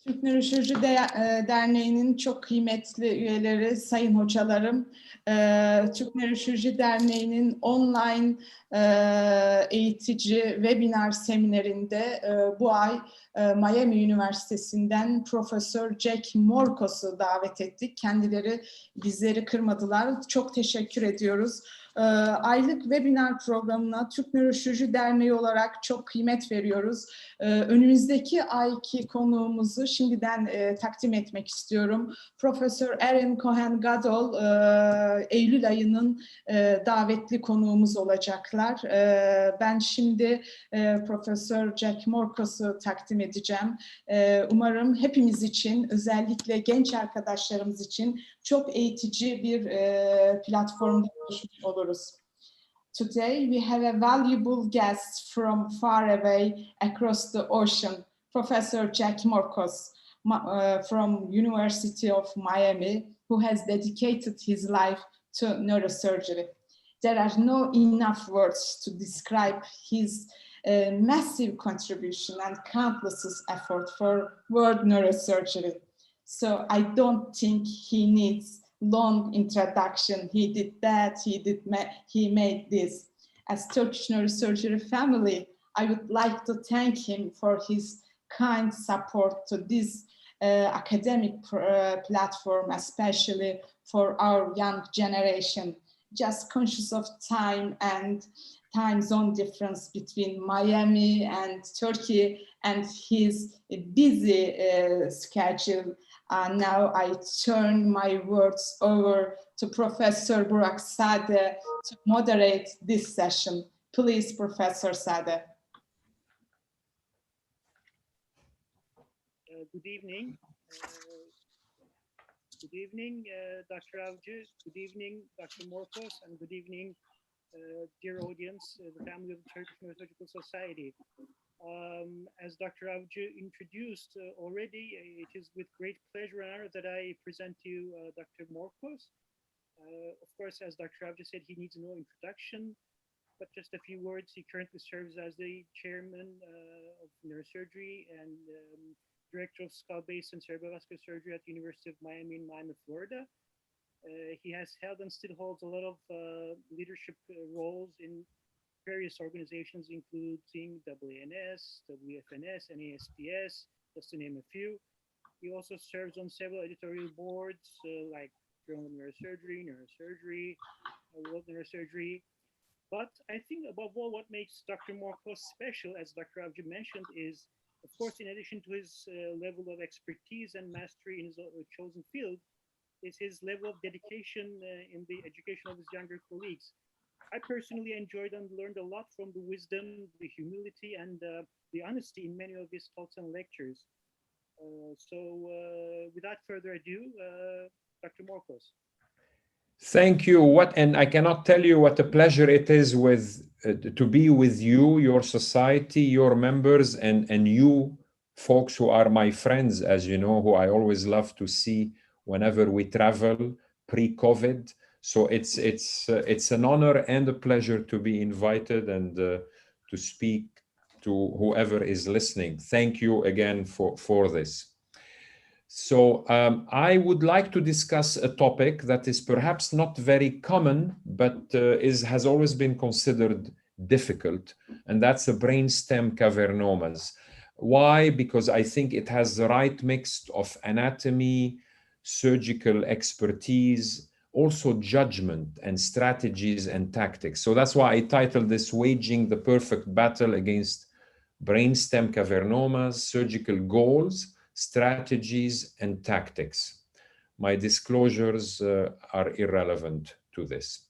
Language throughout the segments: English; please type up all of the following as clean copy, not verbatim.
Türk Neurosurgery Derneği'nin çok kıymetli üyeleri, sayın hocalarım, Türk Neurosurgery Derneği'nin online eğitici webinar seminerinde bu ay Miami Üniversitesi'nden Profesör Jack Morcos'u davet ettik. Kendileri bizleri kırmadılar. Çok teşekkür ediyoruz. Aylık webinar programına Türk Neurosurgery Derneği olarak çok kıymet veriyoruz. Önümüzdeki ayki konuğumuzu şimdiden takdim etmek istiyorum. Profesör Erin Cohen-Gadol Eylül ayının davetli konuğumuz olacaklar. Ben şimdi Profesör Jack Morcos'u takdim edeceğim. Umarım hepimiz için, özellikle genç arkadaşlarımız için çok eğitici bir platformda buluşmuş oluruz. Today we have a valuable guest from far away across the ocean, Professor Jack Morcos from University of Miami, who has dedicated his life to neurosurgery. There are no enough words to describe his massive contribution and countless effort for world neurosurgery. So I don't think he needs long introduction. He did that, he made this. As Turkish Neurosurgery family, I would like to thank him for his kind support to this academic platform, especially for our young generation. Just conscious of time and time zone difference between Miami and Turkey and his busy schedule. Now I turn my words over to Professor Burak Sade to moderate this session. Please, Professor Sade. Good evening. Good evening, Dr. Avcı. Good evening, Dr. Morcos, and good evening, dear audience, the family of the Turkish Neurosurgical Society. As Dr. Avcı introduced already, it is with great pleasure and honor that I present to you Dr. Morcos. Of course, as Dr. Avcı said, he needs no introduction, but just a few words. He currently serves as the chairman of neurosurgery and director of skull-base and cerebrovascular surgery at the University of Miami in Miami, Florida. He has held and still holds a lot of leadership roles in various organizations, including AANS, WFNS, NASPS, just to name a few. He also serves on several editorial boards like Journal of Neurosurgery, World Neurosurgery. But I think above all, what makes Dr. Morcos special, as Dr. Avcı mentioned, is, of course, in addition to his level of expertise and mastery in his chosen field, is his level of dedication in the education of his younger colleagues. I personally enjoyed and learned a lot from the wisdom, the humility, and the honesty in many of his talks and lectures. Without further ado, Dr. Morcos. Thank you. And I cannot tell you what a pleasure it is to be with you, your society, your members, and you folks who are my friends, as you know, who I always love to see whenever we travel pre-COVID. So it's an honor and a pleasure to be invited and to speak to whoever is listening. Thank you again for this. So I would like to discuss a topic that is perhaps not very common, but has always been considered difficult, and that's the brainstem cavernomas. Why? Because I think it has the right mix of anatomy, surgical expertise, also judgment and strategies and tactics. So that's why I titled this Waging the Perfect Battle Against Brainstem Cavernomas, Surgical Goals, Strategies, and Tactics. My disclosures are irrelevant to this.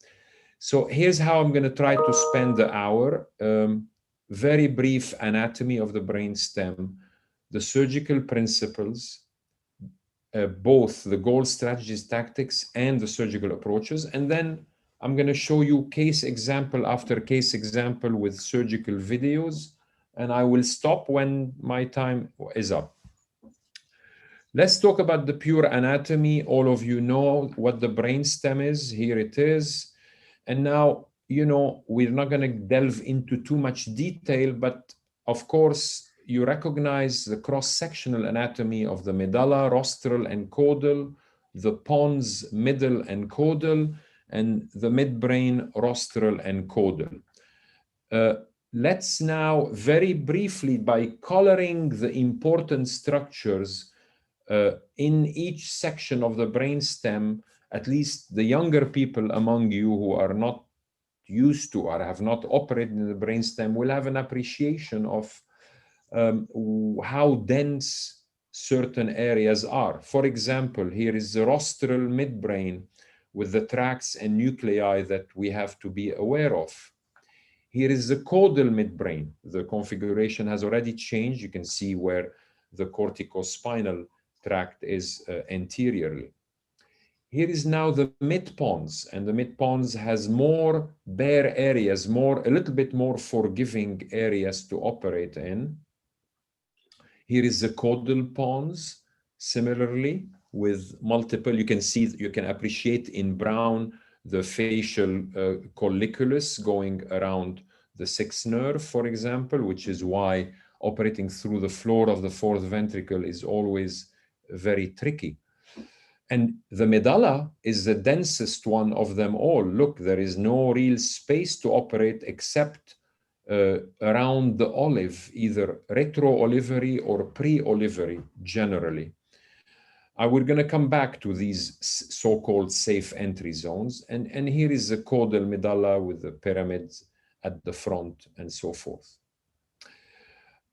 So here's how I'm going to try to spend the hour. Very brief anatomy of the brainstem, the surgical principles, both the goals, strategies, tactics, and the surgical approaches. And then I'm going to show you case example after case example with surgical videos. And I will stop when my time is up. Let's talk about the pure anatomy. All of you know what the brainstem is. Here it is. And now, you know, we're not going to delve into too much detail, but of course, you recognize the cross-sectional anatomy of the medulla, rostral, and caudal, the pons, middle, and caudal, and the midbrain, rostral, and caudal. Let's now very briefly, by coloring the important structures in each section of the brainstem, at least the younger people among you who are not used to or have not operated in the brainstem will have an appreciation of how dense certain areas are. For example, here is the rostral midbrain with the tracts and nuclei that we have to be aware of. Here is the caudal midbrain. The configuration has already changed. You can see where the corticospinal tract is anteriorly. Here is now the mid-pons, and the mid-pons has more bare areas, a little bit more forgiving areas to operate in. Here is the caudal pons, similarly, with multiple, you can appreciate in brown the facial colliculus going around the sixth nerve, for example, which is why operating through the floor of the fourth ventricle is always very tricky. And the medulla is the densest one of them all. Look, there is no real space to operate except around the olive, either retro-olivary or pre-olivary, generally. We're going to come back to these so-called safe entry zones. And here is the caudal medulla with the pyramids at the front and so forth.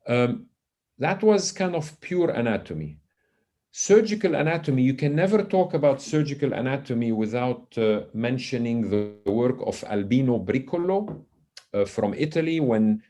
That was kind of pure anatomy. Surgical anatomy, you can never talk about surgical anatomy without mentioning the work of Albino Briccolo from Italy, when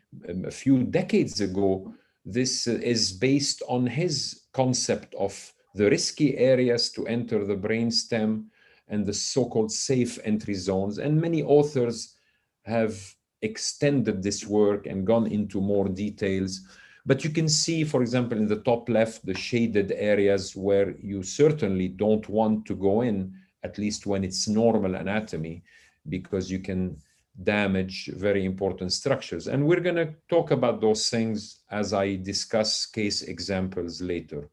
a few decades ago, this is based on his concept of the risky areas to enter the brainstem and the so-called safe entry zones. And many authors have extended this work and gone into more details. But you can see, for example, in the top left, the shaded areas where you certainly don't want to go in, at least when it's normal anatomy, because you can damage very important structures. And we're going to talk about those things as I discuss case examples later.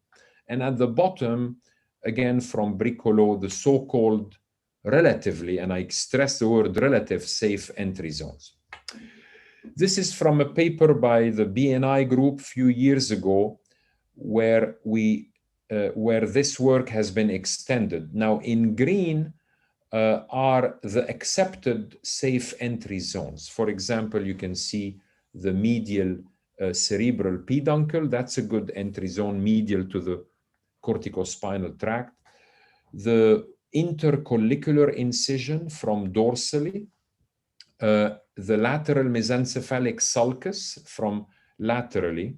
And at the bottom, again, from Briccolo, the so-called relatively, and I stress the word relative, safe entry zones. This is from a paper by the BNI group a few years ago, where this work has been extended. Now, in green are the accepted safe entry zones. For example, you can see the medial cerebral peduncle. That's a good entry zone, medial to the corticospinal tract. The intercollicular incision from dorsally. The lateral mesencephalic sulcus from laterally.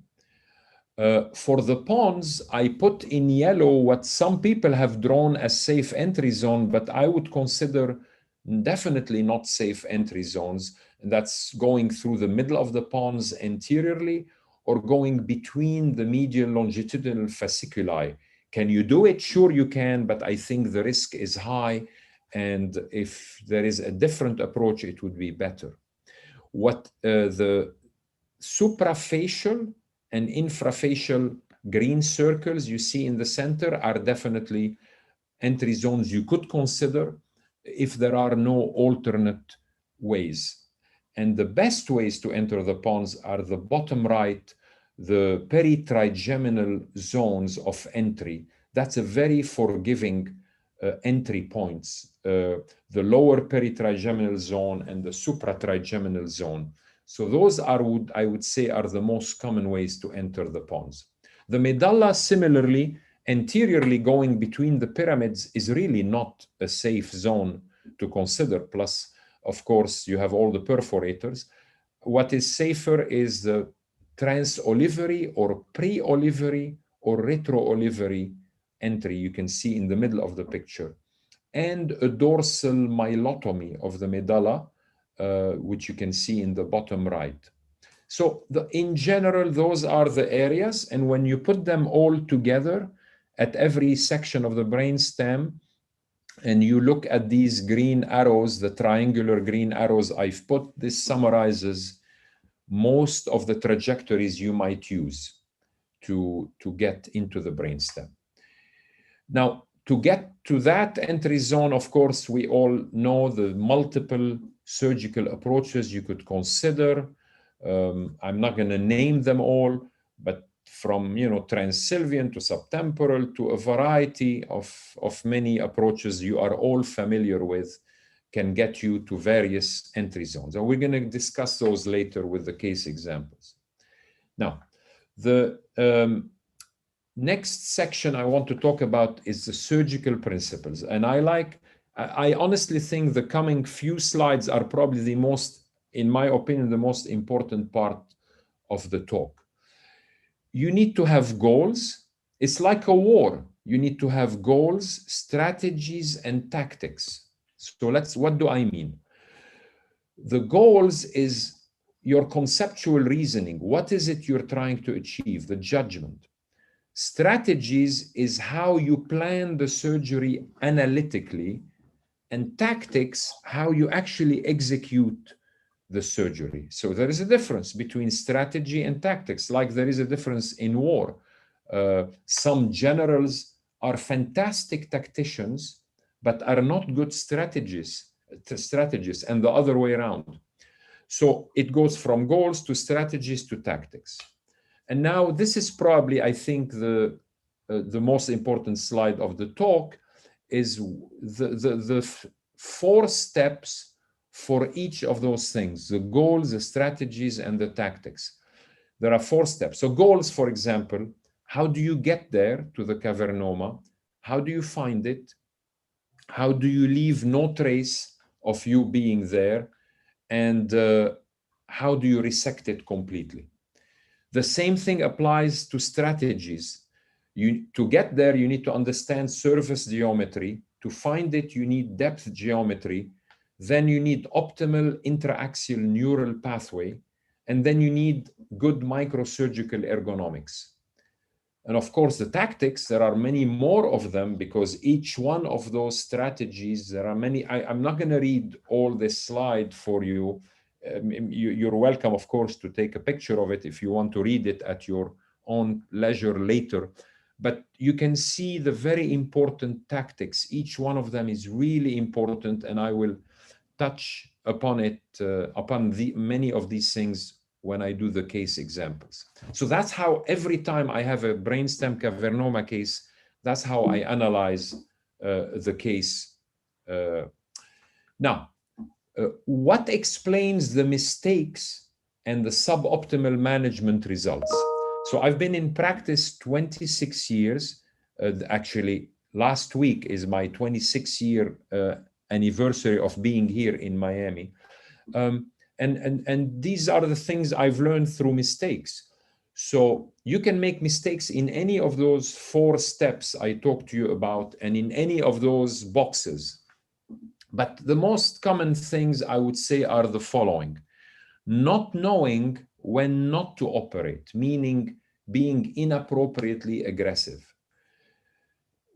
For the pons, I put in yellow what some people have drawn as safe entry zone, but I would consider definitely not safe entry zones. And that's going through the middle of the pons anteriorly or going between the medial longitudinal fasciculi. Can you do it? Sure you can, but I think the risk is high. And if there is a different approach, it would be better. What the suprafacial and infrafacial green circles you see in the center are definitely entry zones you could consider if there are no alternate ways. And the best ways to enter the pons are the bottom right, the peritrigeminal zones of entry. That's a very forgiving entry points, the lower peritrigeminal zone and the supratrigeminal zone. So those are, I would say, are the most common ways to enter the pons. The medulla, similarly, anteriorly going between the pyramids is really not a safe zone to consider. Plus, of course, you have all the perforators. What is safer is the transolivary or pre-olivary or retro-olivary entry you can see in the middle of the picture, and a dorsal myelotomy of the medulla, which you can see in the bottom right. So in general, those are the areas. And when you put them all together at every section of the brainstem, and you look at these green arrows, the triangular green arrows I've put, this summarizes most of the trajectories you might use. to get into the brainstem. Now, to get to that entry zone, of course, we all know the multiple surgical approaches you could consider. I'm not going to name them all, but from transsylvian to subtemporal to a variety of many approaches you are all familiar with can get you to various entry zones. And we're going to discuss those later with the case examples. Now, the next section I want to talk about is the surgical principles. And I honestly think the coming few slides are probably the most, in my opinion, the most important part of the talk. You need to have goals. It's like a war. You need to have goals, strategies, and tactics. So what do I mean? The goals is your conceptual reasoning. What is it you're trying to achieve? The judgment. Strategies is how you plan the surgery analytically, and tactics, how you actually execute the surgery. So there is a difference between strategy and tactics, like there is a difference in war. Some generals are fantastic tacticians, but are not good strategists, and the other way around. So it goes from goals to strategies to tactics. And now this is probably, I think, the most important slide of the talk is the 4 steps for each of those things, the goals, the strategies, and the tactics. There are 4 steps. So goals, for example, how do you get there to the cavernoma? How do you find it? How do you leave no trace of you being there? And how do you resect it completely? The same thing applies to strategies. To get there, you need to understand surface geometry. To find it, you need depth geometry. Then you need optimal intraaxial neural pathway. And then you need good microsurgical ergonomics. And of course, the tactics, there are many more of them because each one of those strategies, there are many. I'm not going to read all this slide for you. You're welcome, of course, to take a picture of it if you want to read it at your own leisure later. But you can see the very important tactics. Each one of them is really important, and I will touch upon it, many of these things when I do the case examples. So that's how every time I have a brainstem cavernoma case, that's how I analyze the case. Now, what explains the mistakes and the suboptimal management results? So I've been in practice 26 years. Actually, last week is my 26-year anniversary of being here in Miami. And these are the things I've learned through mistakes. So you can make mistakes in any of those 4 steps I talked to you about and in any of those boxes. But the most common things I would say are the following. Not knowing when not to operate, meaning being inappropriately aggressive.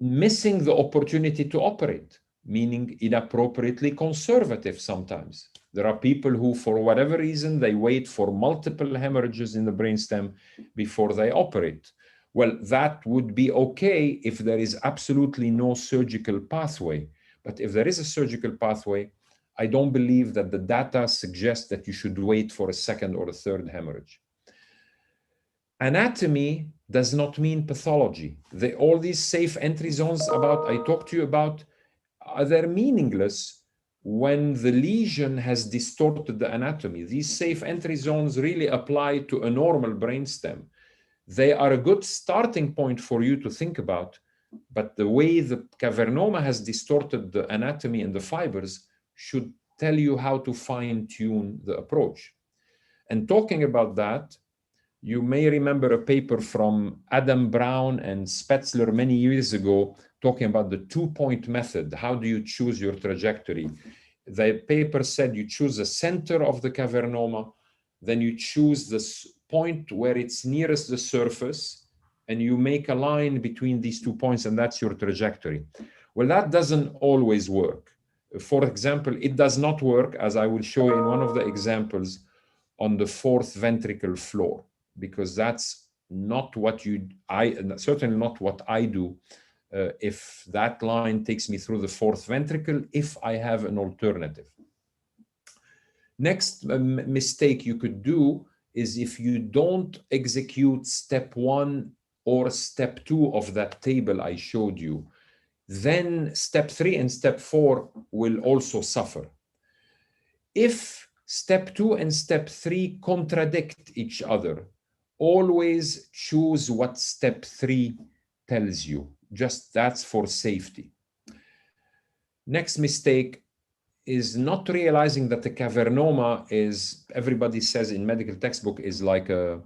Missing the opportunity to operate, meaning inappropriately conservative sometimes. There are people who, for whatever reason, they wait for multiple hemorrhages in the brainstem before they operate. Well, that would be okay if there is absolutely no surgical pathway. But if there is a surgical pathway, I don't believe that the data suggests that you should wait for a second or a third hemorrhage. Anatomy does not mean pathology. All these safe entry zones I talked to you about, they're meaningless when the lesion has distorted the anatomy. These safe entry zones really apply to a normal brainstem. They are a good starting point for you to think about, but the way the cavernoma has distorted the anatomy and the fibers should tell you how to fine-tune the approach. And talking about that, you may remember a paper from Adam Brown and Spetzler many years ago talking about the 2-point method. How do you choose your trajectory? The paper said you choose the center of the cavernoma, then you choose the point where it's nearest the surface, and you make a line between these 2 points, and that's your trajectory. Well, that doesn't always work. For example, it does not work, as I will show you in one of the examples, on the 4th ventricle floor, because that's not what certainly not what I do if that line takes me through the fourth ventricle, if I have an alternative. Next mistake you could do is if you don't execute step 1 or step 2 of that table I showed you, then step 3 and step 4 will also suffer. If step 2 and step 3 contradict each other, always choose what step 3 tells you. Just that's for safety. Next mistake is not realizing that the cavernoma is, everybody says in medical textbook, is like a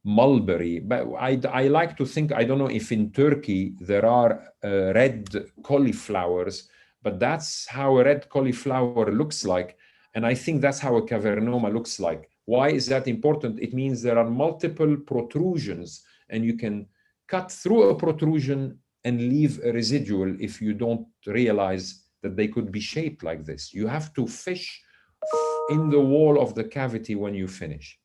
mulberry. But I like to think, I don't know if in Turkey there are red cauliflowers, but that's how a red cauliflower looks like. And I think that's how a cavernoma looks like. Why is that important? It means there are multiple protrusions, and you can cut through a protrusion and leave a residual if you don't realize that they could be shaped like this. You have to fish in the wall of the cavity when you finish.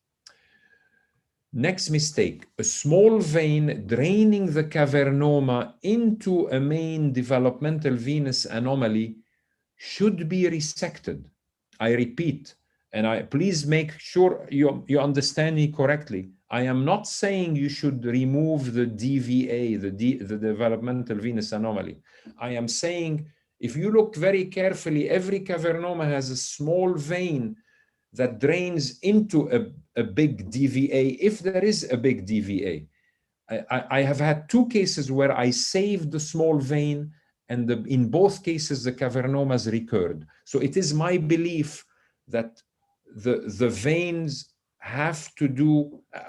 Next mistake, a small vein draining the cavernoma into a main developmental venous anomaly should be resected. I repeat, and please make sure you understand me correctly. I am not saying you should remove the DVA, the developmental venous anomaly. I am saying if you look very carefully, every cavernoma has a small vein that drains into a big DVA, if there is a big DVA. I have had 2 cases where I saved the small vein, and in both cases, the cavernomas recurred. So it is my belief that the veins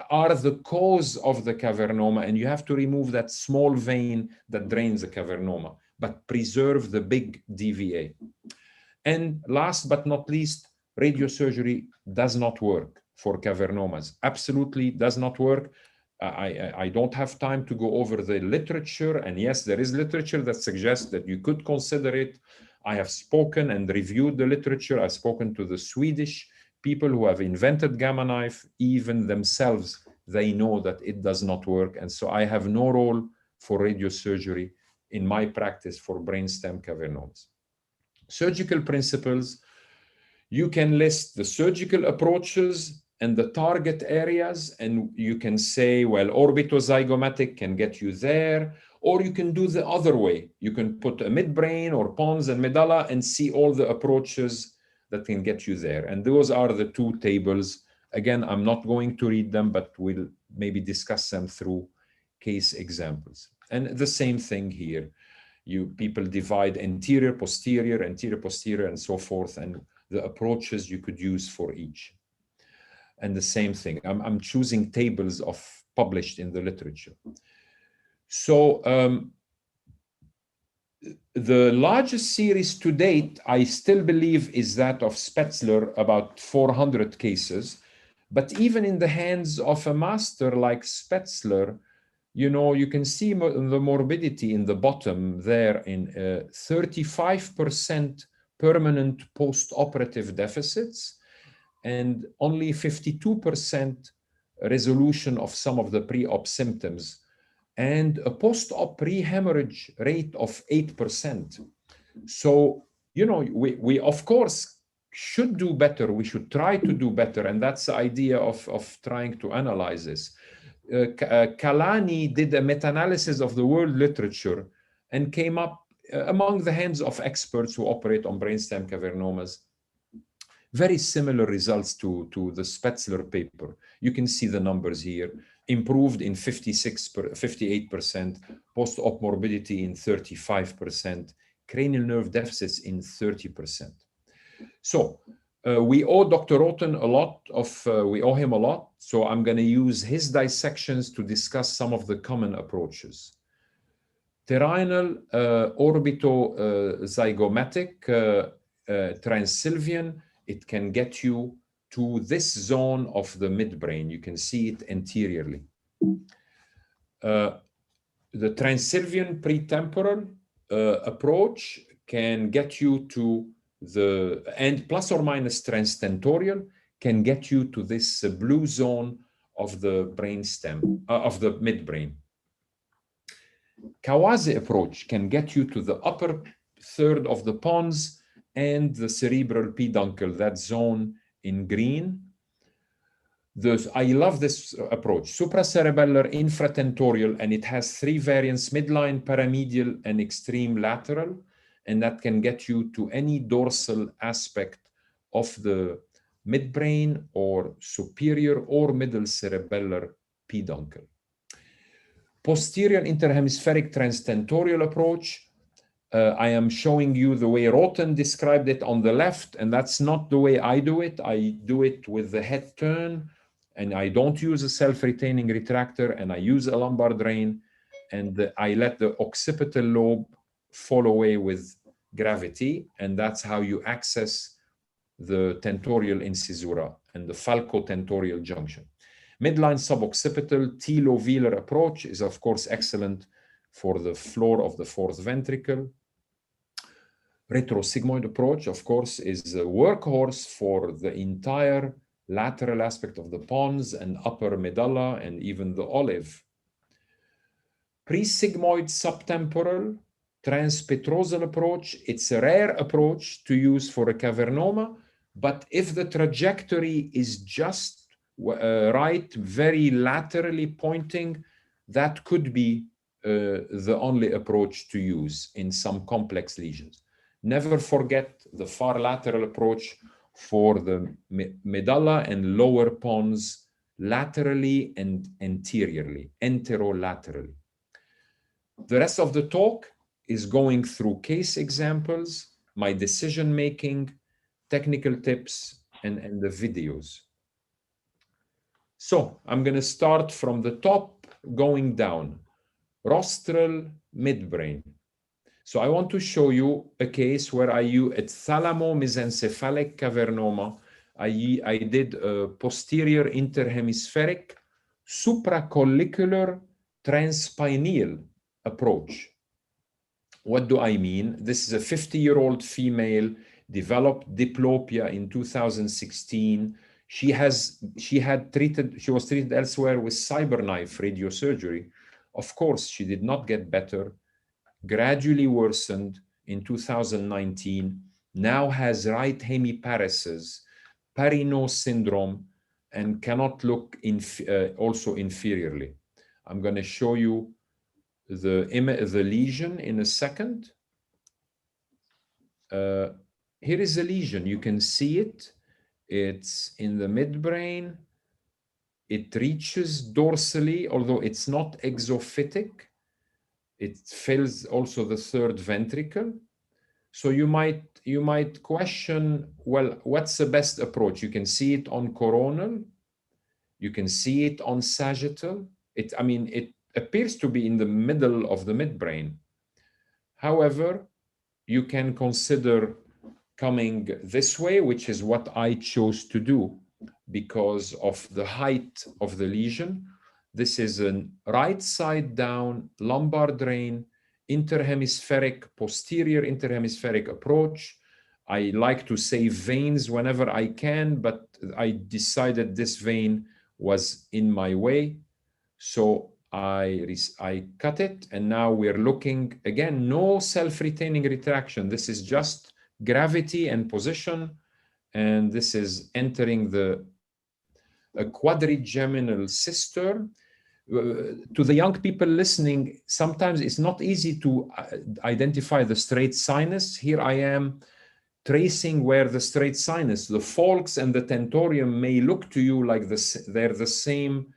are the cause of the cavernoma, and you have to remove that small vein that drains the cavernoma, but preserve the big DVA. And last but not least, radiosurgery does not work for cavernomas. Absolutely does not work. I don't have time to go over the literature. And yes, there is literature that suggests that you could consider it. I have spoken and reviewed the literature. I've spoken to the Swedish people who have invented gamma knife. Even themselves, they know that it does not work. And so I have no role for radiosurgery in my practice for brainstem cavernomas. Surgical principles, you can list the surgical approaches and the target areas, and you can say, well, orbitozygomatic can get you there, or you can do the other way. You can put a midbrain or pons and medulla and see all the approaches that can get you there. And those are the 2 tables. Again, I'm not going to read them, but we'll maybe discuss them through case examples. And the same thing here. People divide anterior, posterior, and so forth, and the approaches you could use for each. And the same thing, I'm choosing tables published in the literature. So the largest series to date, I still believe, is that of Spetzler, about 400 cases. But even in the hands of a master like Spetzler, you can see the morbidity in the bottom there in 35% permanent post-operative deficits and only 52% resolution of some of the pre-op symptoms and a post-op pre-hemorrhage rate of 8%. So, we of course should do better. We should try to do better. And that's the idea of trying to analyze this. Kalani did a meta-analysis of the world literature and came up among the hands of experts who operate on brainstem cavernomas. Very similar results to the Spetzler paper. You can see the numbers here. Improved in 58%, post-op morbidity in 35%, cranial nerve deficits in 30%. So we owe Dr. Roten we owe him a lot. So I'm going to use his dissections to discuss some of the common approaches. Terminal orbitozygomatic transsylvian, it can get you to this zone of the midbrain. You can see it anteriorly. The transsylvian pretemporal approach can get you to and plus or minus transtentorial can get you to this blue zone of the brainstem, of the midbrain. Kawase approach can get you to the upper third of the pons and the cerebral peduncle, that zone in green. I love this approach, supracerebellar, infratentorial, and it has 3 variants, midline, paramedial, and extreme lateral, and that can get you to any dorsal aspect of the midbrain or superior or middle cerebellar peduncle. Posterior interhemispheric transtentorial approach, I am showing you the way Roten described it on the left, and that's not the way I do it. I do it with the head turn, and I don't use a self-retaining retractor, and I use a lumbar drain, and I let the occipital lobe fall away with gravity, and that's how you access the tentorial incisura and the falcotentorial junction. Midline suboccipital telovelar approach is, of course, excellent for the floor of the 4th ventricle. Retrosigmoid approach, of course, is a workhorse for the entire lateral aspect of the pons and upper medulla and even the olive. Presigmoid subtemporal transpetrosal approach, it's a rare approach to use for a cavernoma, but if the trajectory is just right, very laterally pointing, that could be the only approach to use in some complex lesions. Never forget the far lateral approach for the medulla and lower pons laterally and anteriorly, enterolaterally. The rest of the talk is going through case examples, my decision-making, technical tips, and the videos. So I'm going to start from the top, going down. Rostral midbrain. So I want to show you a case where I use a thalamo-mesencephalic cavernoma. I did a posterior interhemispheric supracollicular transpineal approach. What do I mean? This is a 50-year-old female, developed diplopia in 2016. She was treated elsewhere with cyberknife radiosurgery. Of course, she did not get better, gradually worsened in 2019, now has right hemiparesis, Parinot syndrome, and cannot look also inferiorly. I'm going to show you the lesion in a second. Here is a lesion. You can see it. It's in the midbrain. It reaches dorsally, although it's not exophytic. It fills also the 3rd ventricle. So you might question, well, what's the best approach? You can see it on coronal. You can see it on sagittal. It appears to be in the middle of the midbrain. However, you can consider coming this way, which is what I chose to do because of the height of the lesion. This is a right side down lumbar drain, posterior interhemispheric approach. I like to save veins whenever I can, but I decided this vein was in my way. So I cut it, and now we're looking, again, no self-retaining retraction. This is just gravity and position, and this is entering a quadrigeminal cister. To the young people listening, sometimes it's not easy to identify the straight sinus. Here I am tracing where the straight sinus, the falx and the tentorium may look to you like they're the same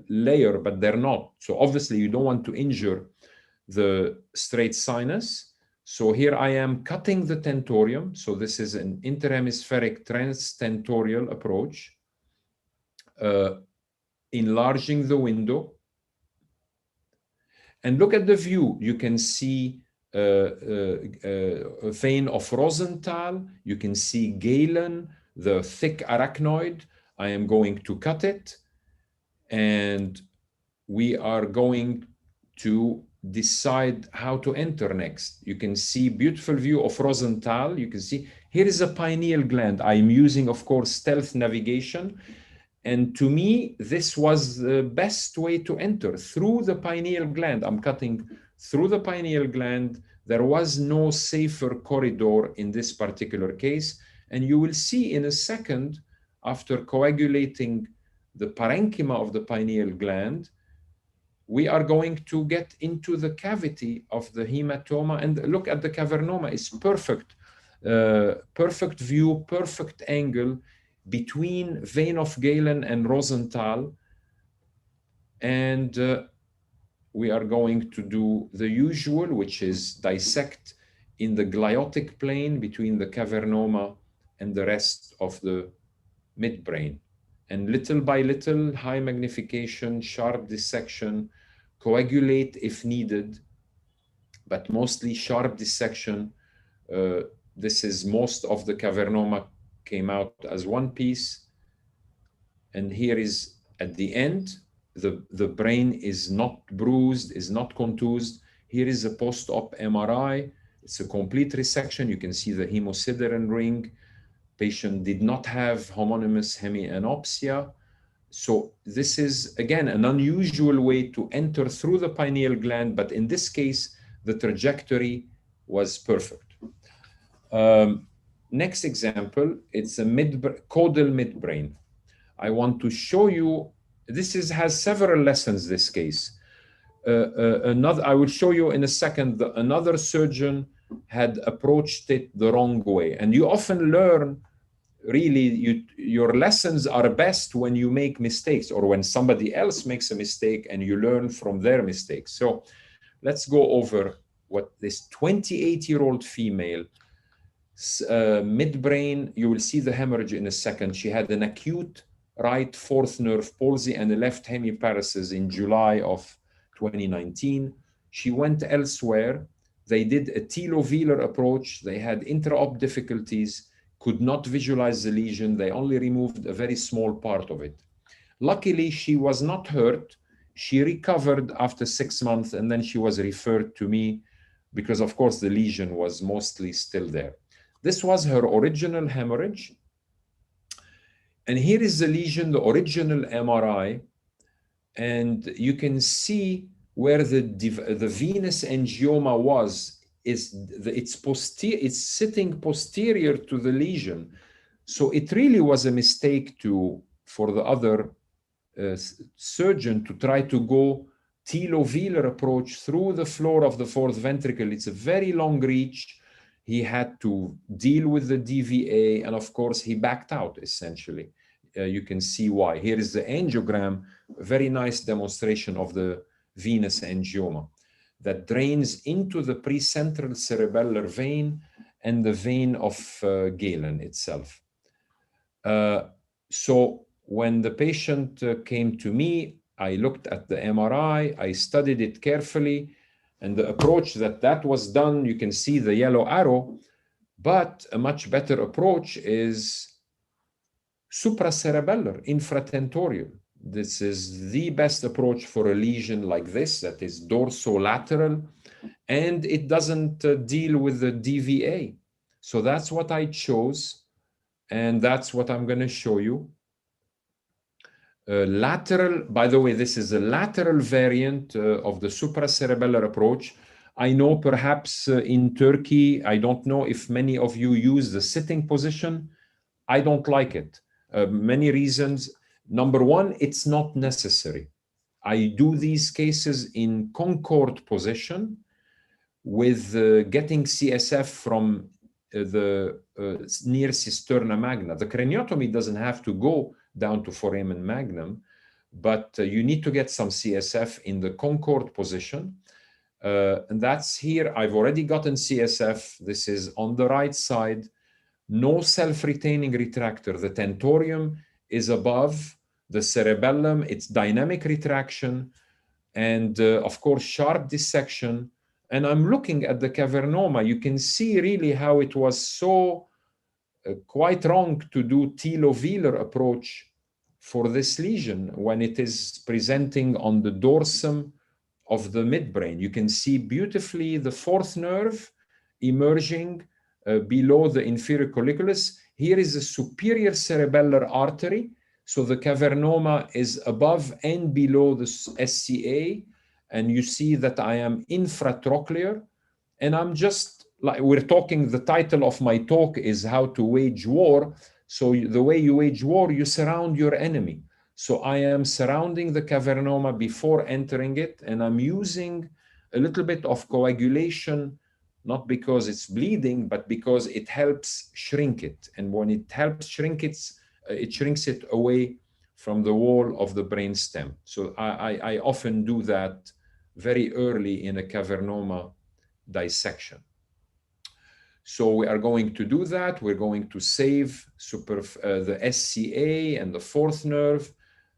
layer, but they're not. So obviously you don't want to injure the straight sinus. So here I am cutting the tentorium. So this is an interhemispheric transtentorial approach, enlarging the window. And look at the view. You can see a vein of Rosenthal. You can see Galen, the thick arachnoid. I am going to cut it. And we are going to decide how to enter next. You can see beautiful view of Rosenthal. You can see here is a pineal gland. I'm using, of course, stealth navigation. And to me, this was the best way to enter through the pineal gland. I'm cutting through the pineal gland. There was no safer corridor in this particular case. And you will see in a second, after coagulating the parenchyma of the pineal gland, we are going to get into the cavity of the hematoma. And look at the cavernoma, it's perfect. Perfect view, perfect angle between vein of Galen and Rosenthal. And we are going to do the usual, which is dissect in the gliotic plane between the cavernoma and the rest of the midbrain. And little by little, high magnification, sharp dissection, coagulate if needed, but mostly sharp dissection. This is most of the cavernoma came out as one piece. And here is at the end, the brain is not bruised, is not contused. Here is a post-op MRI. It's a complete resection. You can see the hemosiderin ring. Patient did not have homonymous hemianopsia. So this is, again, an unusual way to enter through the pineal gland, but in this case, the trajectory was perfect. Next example, it's a caudal midbrain. I want to show you, has several lessons, this case. I will show you in a second, another surgeon had approached it the wrong way. And you often learn, really, your lessons are best when you make mistakes or when somebody else makes a mistake and you learn from their mistakes. So let's go over what this 28-year-old female, midbrain, you will see the hemorrhage in a second. She had an acute right fourth nerve palsy and a left hemiparesis in July of 2019. She went elsewhere. They did a telovelar approach. They had intra-op difficulties, could not visualize the lesion. They only removed a very small part of it. Luckily, she was not hurt. She recovered after 6 months, and then she was referred to me because, of course, the lesion was mostly still there. This was her original hemorrhage. And here is the lesion, the original MRI. And you can see where the venous angioma was. It's sitting posterior to the lesion. So it really was a mistake for the other surgeon to try to go telovelar approach through the floor of the fourth ventricle. It's a very long reach. He had to deal with the DVA, and of course, he backed out, essentially. You can see why. Here is the angiogram, a very nice demonstration of the venous angioma that drains into the precentral cerebellar vein and the vein of Galen itself. So when the patient came to me, I looked at the MRI, I studied it carefully, and the approach that was done, you can see the yellow arrow, but a much better approach is supracerebellar, infratentorial. This is the best approach for a lesion like this, that is dorsolateral, and it doesn't deal with the DVA. So that's what I chose, and that's what I'm going to show you. Lateral, by the way, this is a lateral variant of the supracerebellar approach. I know perhaps in Turkey, I don't know if many of you use the sitting position. I don't like it. Many reasons. Number one, it's not necessary. I do these cases in Concord position with getting CSF from the near cisterna magna. The craniotomy doesn't have to go down to foramen magnum, but you need to get some CSF in the Concord position. And that's here. I've already gotten CSF. This is on the right side. No self-retaining retractor. The tentorium is above the cerebellum. It's dynamic retraction and, of course, sharp dissection. And I'm looking at the cavernoma. You can see really how it was so quite wrong to do telovelar approach for this lesion when it is presenting on the dorsum of the midbrain. You can see beautifully the fourth nerve emerging below the inferior colliculus. Here is a superior cerebellar artery. So the cavernoma is above and below the SCA, and you see that I am infratrochlear, and I'm just like we're talking. The title of my talk is How to Wage War. So the way you wage war, you surround your enemy. So I am surrounding the cavernoma before entering it, and I'm using a little bit of coagulation, not because it's bleeding, but because it helps shrink it. And when it helps shrink it shrinks it away from the wall of the brainstem. So I often do that very early in a cavernoma dissection. So we are going to do that. We're going to save the SCA and the fourth nerve,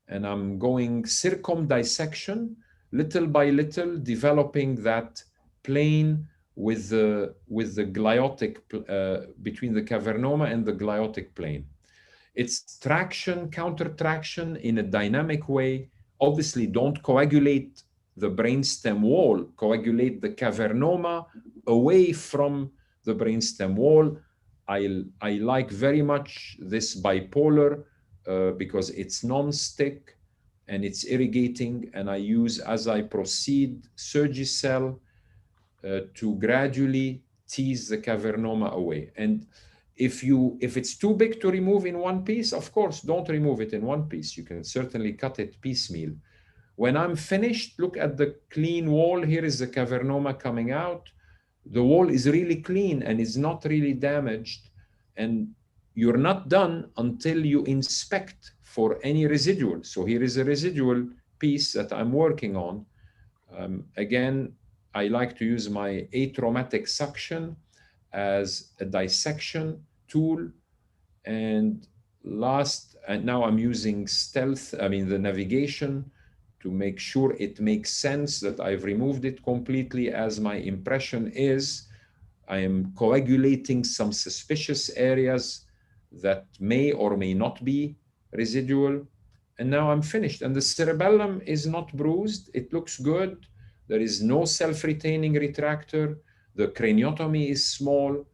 and I'm going circumdissection, little by little, developing that plane with the gliotic, between the cavernoma and the gliotic plane. It's traction, counter traction in a dynamic way. Obviously, don't coagulate the brainstem wall, coagulate the cavernoma away from the brainstem wall. I like very much this bipolar because it's non-stick and it's irrigating, and I use, as I proceed, Surgicel to gradually tease the cavernoma away. And if it's too big to remove in one piece, of course, don't remove it in one piece. You can certainly cut it piecemeal. When I'm finished, look at the clean wall. Here is the cavernoma coming out. The wall is really clean and is not really damaged. And you're not done until you inspect for any residual. So here is a residual piece that I'm working on. Again, I like to use my atraumatic suction as a dissection tool. And now I'm using the navigation to make sure it makes sense that I've removed it completely, as my impression is I am coagulating some suspicious areas that may or may not be residual. And now I'm finished. And the cerebellum is not bruised. It looks good. There is no self-retaining retractor. The craniotomy is small.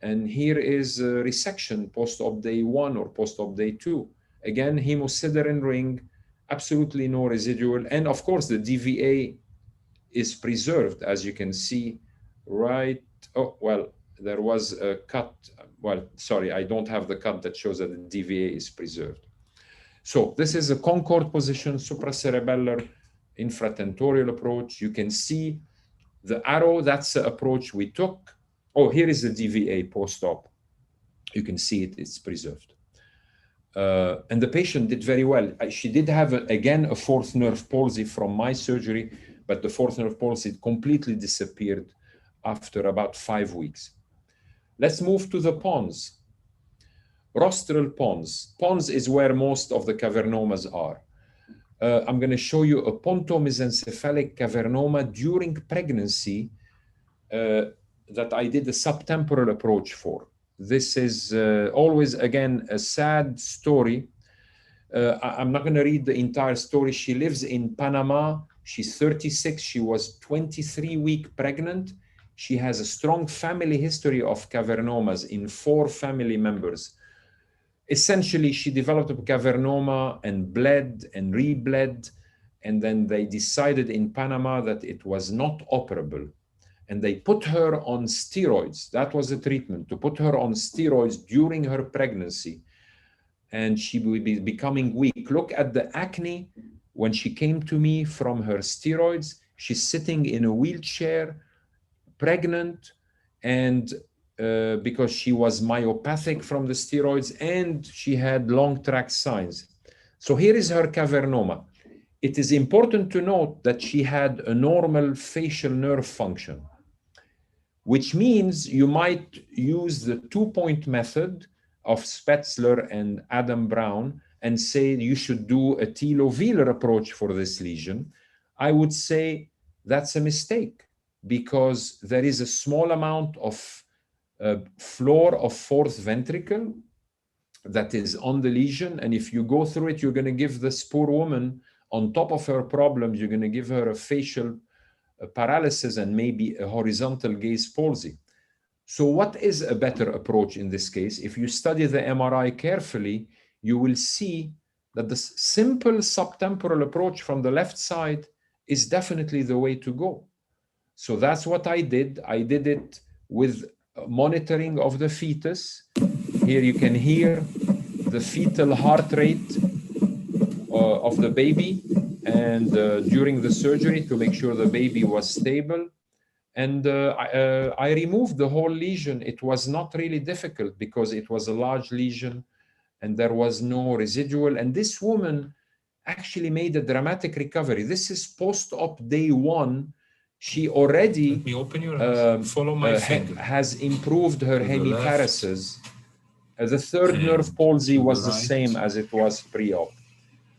And here is a resection post-op day 1 or post-op day 2. Again, hemosiderin ring, absolutely no residual. And of course, the DVA is preserved, as you can see, right? Oh, well, there was a cut. Well, sorry, I don't have the cut that shows that the DVA is preserved. So this is a Concord position, supracerebellar infratentorial approach. You can see the arrow, that's the approach we took. Oh, here is the DVA post-op. You can see it, it's preserved. And the patient did very well. She did have, again, a fourth nerve palsy from my surgery, but the fourth nerve palsy completely disappeared after about 5 weeks. Let's move to the pons. Rostral pons. Pons is where most of the cavernomas are. I'm going to show you a pontomesencephalic cavernoma during pregnancy that I did a subtemporal approach for. This is always, again, a sad story. I'm not going to read the entire story. She lives in Panama. She's 36. She was 23-week pregnant. She has a strong family history of cavernomas in 4 family members. Essentially, she developed a cavernoma and bled and rebled. And then they decided in Panama that it was not operable. And they put her on steroids. That was the treatment, to put her on steroids during her pregnancy. And she will be becoming weak. Look at the acne when she came to me from her steroids. She's sitting in a wheelchair, pregnant, and because she was myopathic from the steroids, and she had long tract signs. So here is her cavernoma. It is important to note that she had a normal facial nerve function, which means you might use the 2-point method of Spetzler and Adam Brown and say you should do a telovelar approach for this lesion. I would say that's a mistake, because there is a small amount of floor of fourth ventricle that is on the lesion. And if you go through it, you're going to give this poor woman, on top of her problems, you're going to give her a facial paralysis and maybe a horizontal gaze palsy. So what is a better approach in this case? If you study the MRI carefully, you will see that the simple subtemporal approach from the left side is definitely the way to go. So that's what I did. I did it with monitoring of the fetus. Here you can hear the fetal heart rate of the baby, and during the surgery to make sure the baby was stable. And I removed the whole lesion. It was not really difficult because it was a large lesion and there was no residual. And this woman actually made a dramatic recovery. This is post-op day 1. She already follow my finger. has improved her To the hemiparesis. The third and nerve palsy to the was the right. same as it was pre-op.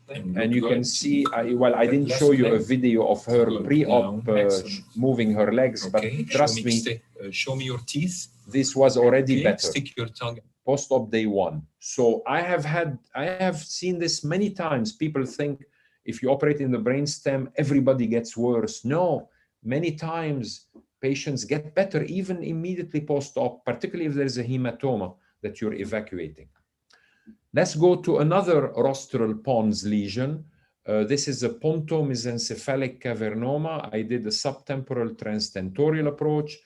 And you can good. see, well, I didn't Left show you a leg. video of her Good. pre-op Now, excellent. moving her legs, Okay, but trust me, show me your teeth. this was already Okay, better. stick your tongue. Post-op day 1. So I have seen this many times. People think if you operate in the brainstem, everybody gets worse. No, many times patients get better even immediately post-op, particularly if there's a hematoma that you're evacuating. Let's go to another rostral pons lesion. This is a pontomesencephalic cavernoma. I did a subtemporal transtentorial approach.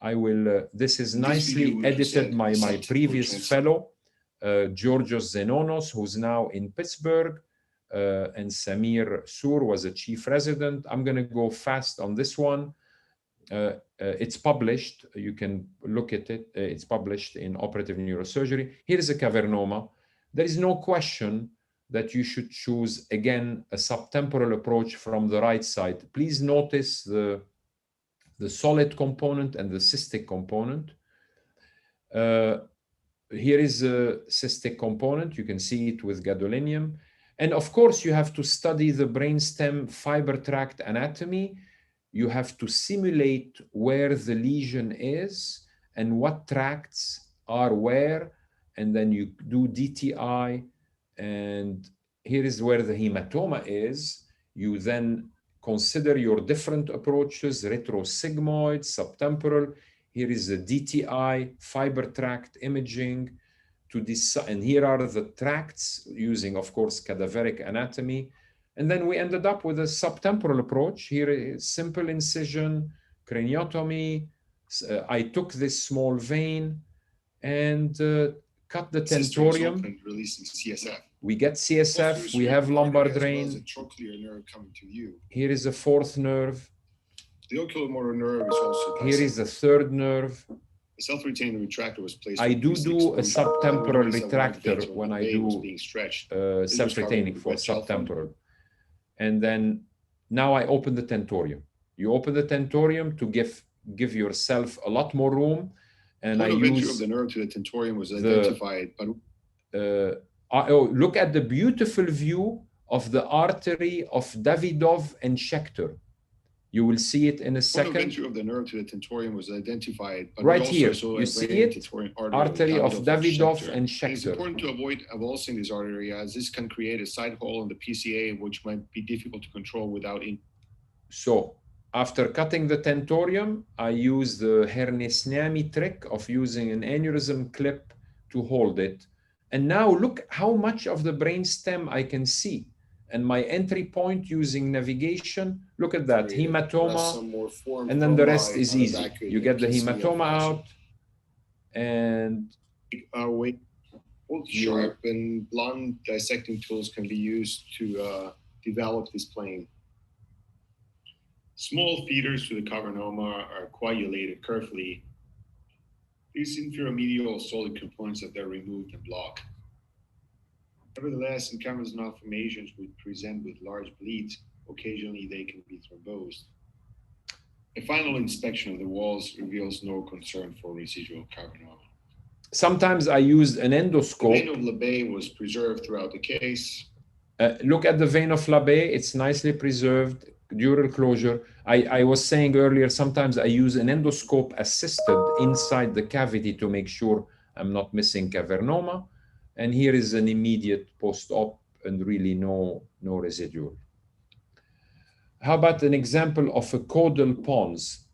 I will, this is nicely edited by my previous fellow, Georgios Zenonos, who's now in Pittsburgh, and Samir Sur was a chief resident. I'm going to go fast on this one. It's published. You can look at it. It's published in Operative Neurosurgery. Here is a cavernoma. There is no question that you should choose, again, a subtemporal approach from the right side. Please notice the solid component and the cystic component. Here is a cystic component. You can see it with gadolinium. And of course, you have to study the brainstem fiber tract anatomy. You have to simulate where the lesion is and what tracts are where. And then you do DTI. And here is where the hematoma is. You then consider your different approaches, retrosigmoid, subtemporal. Here is the DTI, fiber tract imaging to decide, and here are the tracts using, of course, cadaveric anatomy. And then we ended up with a subtemporal approach. Here is simple incision, craniotomy. I took this small vein and cut the tentorium. Releasing CSF. We get CSF, we have lumbar drain. Here is a fourth nerve. The oculomotor nerve is also present. Here is a third nerve. A self-retaining retractor was placed. I do a subtemporal retractor when I do self-retaining for subtemporal. And then now I open the tentorium. You open the tentorium to give yourself a lot more room. And I use of the nerve to the tentorium was identified. Look at the beautiful view of the artery of Davidov and Schechter. You will see it in a second. The of the nerve to the tentorium was identified. But right here, you see it, artery of Davidov and Schechter. It's important to avoid avulsing this artery, as this can create a side hole in the PCA, which might be difficult to control without. So after cutting the tentorium, I use the Hernesnami trick of using an aneurysm clip to hold it. And now look how much of the brainstem I can see. And my entry point using navigation, look at that, hematoma, and then the rest is easy. You get the hematoma out, and both sharp and blunt dissecting tools can be used to develop this plane. Small feeders to the cavernoma are coagulated carefully. These inframedial solid components that they're removed and blocked. Nevertheless, in caverns malformations would present with large bleeds. Occasionally, they can be thrombosed. A final inspection of the walls reveals no concern for residual cavernoma. Sometimes I used an endoscope. The vein of Labé was preserved throughout the case. Look at the vein of Labé. It's nicely preserved, dural closure. I was saying earlier, sometimes I use an endoscope assisted inside the cavity to make sure I'm not missing cavernoma. And here is an immediate post-op and really no residual. How about an example of a caudal pons?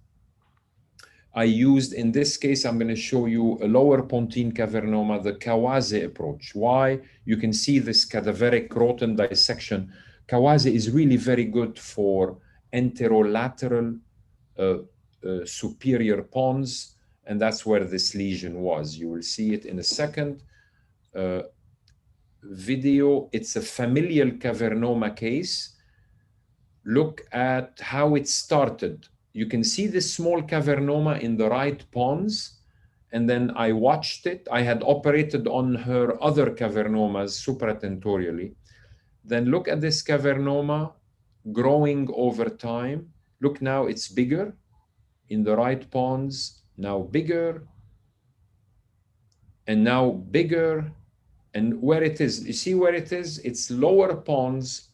I used, in this case, I'm going to show you a lower pontine cavernoma, the Kawase approach. Why? You can see this cadaveric croton dissection. Kawase is really very good for enterolateral superior pons, and that's where this lesion was. You will see it in a second video. It's a familial cavernoma case. Look at how it started. You can see this small cavernoma in the right pons, and then I watched it. I had operated on her other cavernomas supratentorially. Then look at this cavernoma growing over time. Look, now it's bigger in the right pons, now bigger, and now bigger. And where it is, you see where it is? It's lower pons.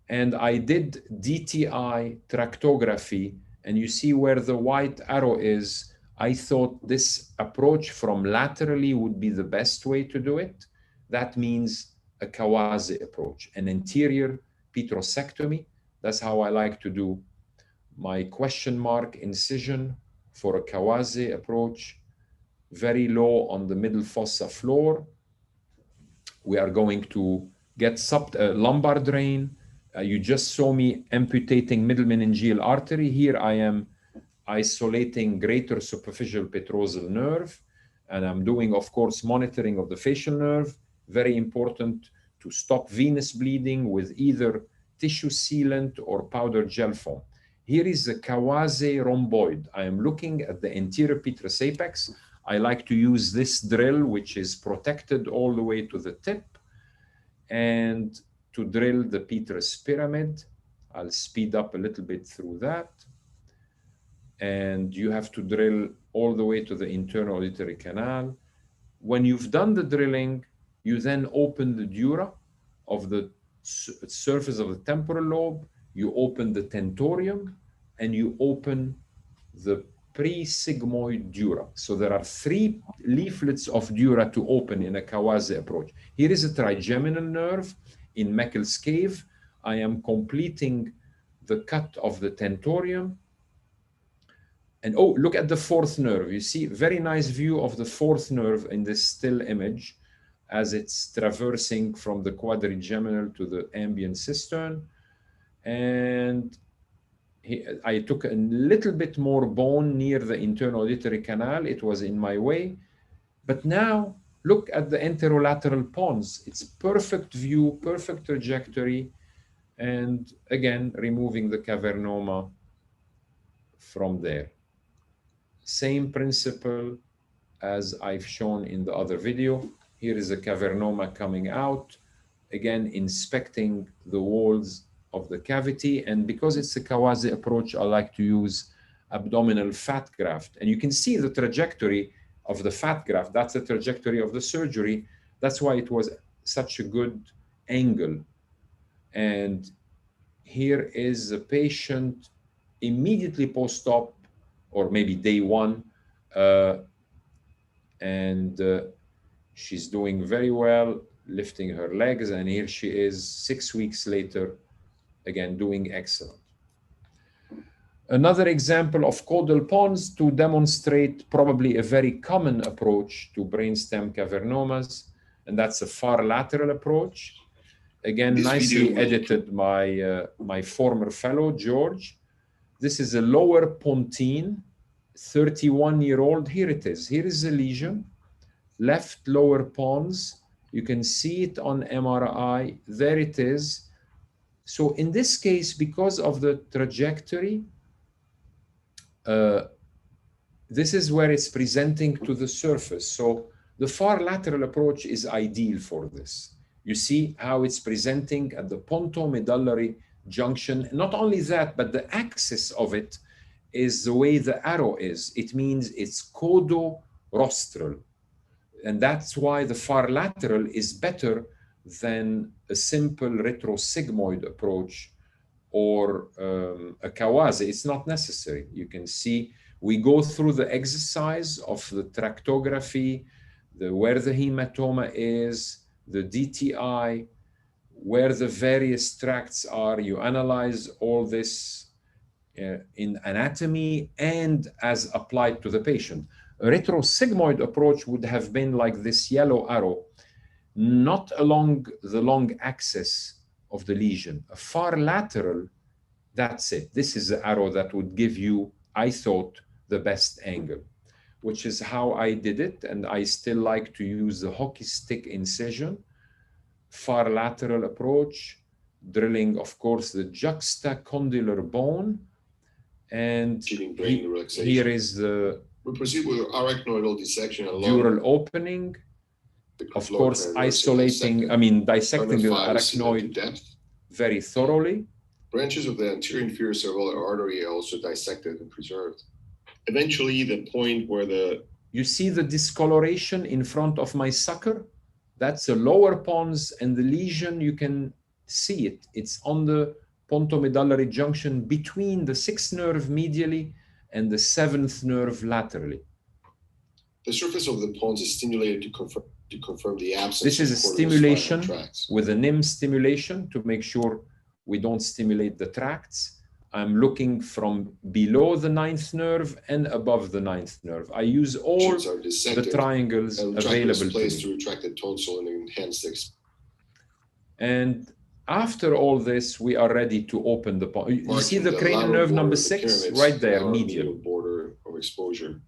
And I did DTI tractography, and you see where the white arrow is. I thought this approach from laterally would be the best way to do it. That means a Kawase approach, an anterior petrosectomy. That's how I like to do my question mark incision for a Kawase approach, very low on the middle fossa floor. We are going to get lumbar drain. You just saw me amputating middle meningeal artery. Here I am isolating greater superficial petrosal nerve, and I'm doing, of course, monitoring of the facial nerve. Very important to stop venous bleeding with either tissue sealant or powder gel foam. Here is the Kawase rhomboid. I am looking at the anterior petrous apex. I like to use this drill, which is protected all the way to the tip, and to drill the petrous pyramid. I'll speed up a little bit through that. And you have to drill all the way to the internal auditory canal. When you've done the drilling, you then open the dura of the surface of the temporal lobe, you open the tentorium, and you open the pre-sigmoid dura. So there are 3 leaflets of dura to open in a Kawase approach. Here is a trigeminal nerve in Meckel's cave. I am completing the cut of the tentorium. And oh, look at the 4th nerve. You see, very nice view of the 4th nerve in this still image as it's traversing from the quadrigeminal to the ambient cistern. And I took a little bit more bone near the internal auditory canal. It was in my way. But now look at the enterolateral pons. It's perfect view, perfect trajectory. And again, removing the cavernoma from there. Same principle as I've shown in the other video. Here is a cavernoma coming out. Again, inspecting the walls of the cavity. And because it's a Kawase approach, I like to use abdominal fat graft. And you can see the trajectory of the fat graft. That's the trajectory of the surgery. That's why it was such a good angle. And here is the patient immediately post-op, or maybe day 1. She's doing very well, lifting her legs. And here she is 6 weeks later, again, doing excellent. Another example of caudal pons to demonstrate probably a very common approach to brainstem cavernomas, and that's a far lateral approach. Again, nicely edited by my former fellow, George. This is a lower pontine, 31-year-old. Here it is. Here is the lesion, left lower pons. You can see it on MRI. There it is. So in this case, because of the trajectory, this is where it's presenting to the surface. So the far lateral approach is ideal for this. You see how it's presenting at the pontomedullary junction. Not only that, but the axis of it is the way the arrow is. It means it's caudorostral. And that's why the far lateral is better than a simple retrosigmoid approach or a Kawase. It's not necessary. You can see we go through the exercise of the tractography, where the hematoma is, the DTI, where the various tracts are. You analyze all this in anatomy and as applied to the patient. A retrosigmoid approach would have been like this yellow arrow, not along the long axis of the lesion, a far lateral. That's it. This is the arrow that would give you, I thought, the best angle, which is how I did it. And I still like to use the hockey stick incision, far lateral approach, drilling, of course, the juxtacondylar bone. And here is the we proceed with arachnoidal dissection along dural opening. Of course, isolating, dissecting the arachnoid very thoroughly. Branches of the anterior inferior cerebellar artery are also dissected and preserved. Eventually, the point where you see the discoloration in front of my sucker? That's the lower pons, and the lesion, you can see it. It's on the pontomedullary junction between the 6th nerve medially and the 7th nerve laterally. The surface of the pons is stimulated to confirm the absence. This is a stimulation with a NIM stimulation to make sure we don't stimulate the tracts. I'm looking from below the 9th nerve and above the 9th nerve. I use all the triangles available to me. To retract the tonsil and enhance the. And after all this, we are ready to open the pons. You see the cranial nerve number 6 right there, medial border of exposure.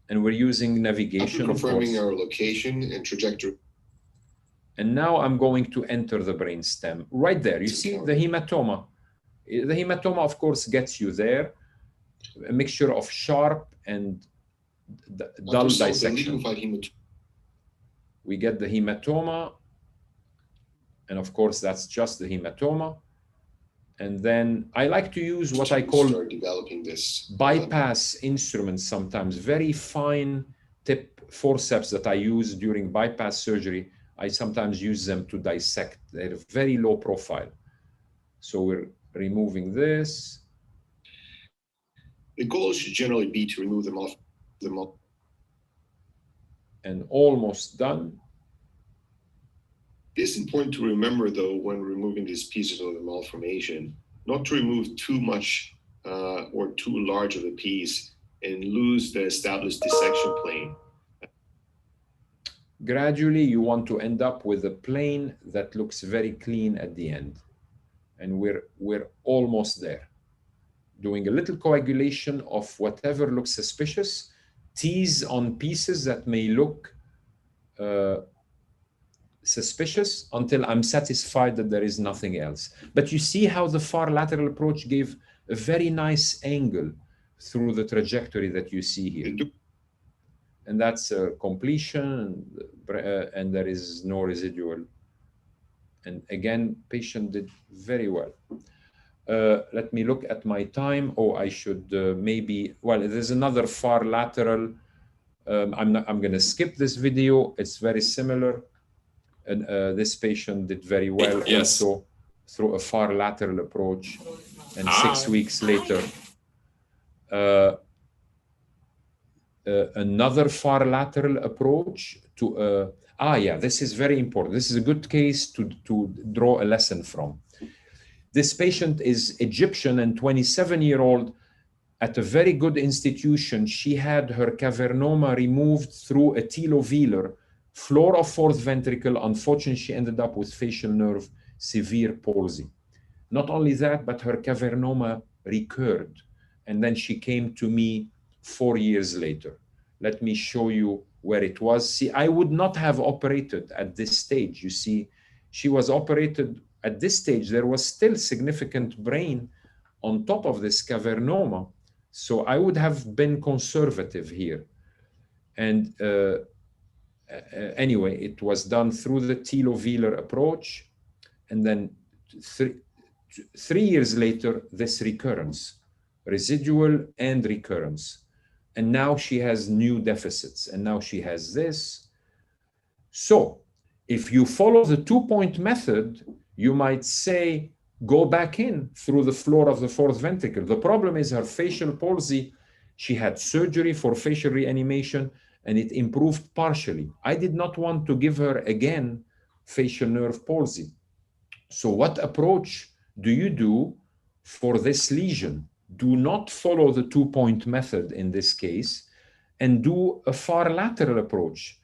And we're using navigation. After confirming our location and trajectory. And now I'm going to enter the brainstem. Right there, you see the hematoma. The hematoma, of course, gets you there. A mixture of sharp and dull dissection. We get the hematoma. And of course, that's just the hematoma. And then I like to use what I call bypass instruments sometimes, very fine tip forceps that I use during bypass surgery. I sometimes use them to dissect. They're very low profile. So we're removing this. The goal should generally be to remove them off. And almost done. It's important to remember, though, when removing these pieces of the malformation, not to remove too much or too large of a piece and lose the established dissection plane. Gradually, you want to end up with a plane that looks very clean at the end. And we're almost there. Doing a little coagulation of whatever looks suspicious, tease on pieces that may look suspicious until I'm satisfied that there is nothing else. But you see how the far lateral approach gave a very nice angle through the trajectory that you see here. And that's a completion, and there is no residual. And again, patient did very well. Let me look at my time. Oh, I should maybe, well, there's another far lateral. I'm going to skip this video. It's very similar. And this patient did very well also through a far lateral approach. And 6 weeks later, another far lateral approach to this is very important. This is a good case to draw a lesson from. This patient is Egyptian and 27-year-old at a very good institution. She had her cavernoma removed through a telovelar, floor of 4th ventricle. Unfortunately, she ended up with facial nerve severe palsy. Not only that, but her cavernoma recurred. And then she came to me 4 years later. Let me show you where it was. See, I would not have operated at this stage. You see, she was operated at this stage. There was still significant brain on top of this cavernoma. So I would have been conservative here. And anyway, it was done through the telovelar approach. And then 3 years later, this recurrence, residual and recurrence. And now she has new deficits, and now she has this. So if you follow the 2-point method, you might say, go back in through the floor of the 4th ventricle. The problem is her facial palsy. She had surgery for facial reanimation, and it improved partially. I did not want to give her again facial nerve palsy. So what approach do you do for this lesion? do not follow the 2-point method in this case and do a far lateral approach,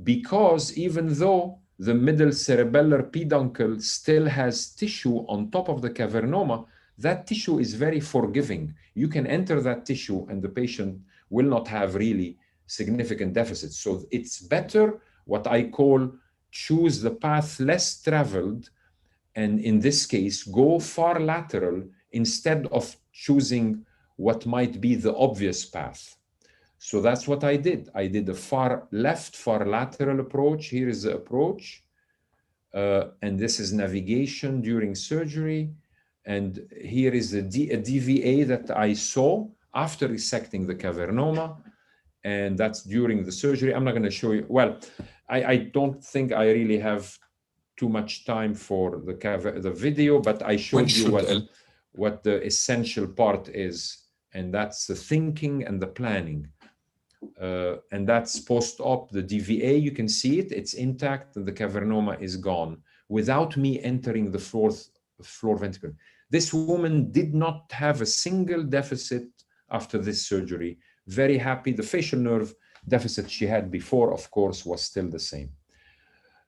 because even though the middle cerebellar peduncle still has tissue on top of the cavernoma, that tissue is very forgiving. You can enter that tissue and the patient will not have really significant deficits. So it's better, what I call, choose the path less traveled, and in this case, go far lateral instead of choosing what might be the obvious path. So that's what I did. I did a far left, far lateral approach. Here is the approach. And this is navigation during surgery. And here is a DVA that I saw after resecting the cavernoma. And that's during the surgery. I'm not going to show you. Well, I don't think I really have too much time for the video, but I showed you what the essential part is. And that's the thinking and the planning. And that's post-op, the DVA, you can see it, it's intact, and the cavernoma is gone without me entering the floor ventricle. This woman did not have a single deficit after this surgery. Very happy. The facial nerve deficit she had before, of course, was still the same.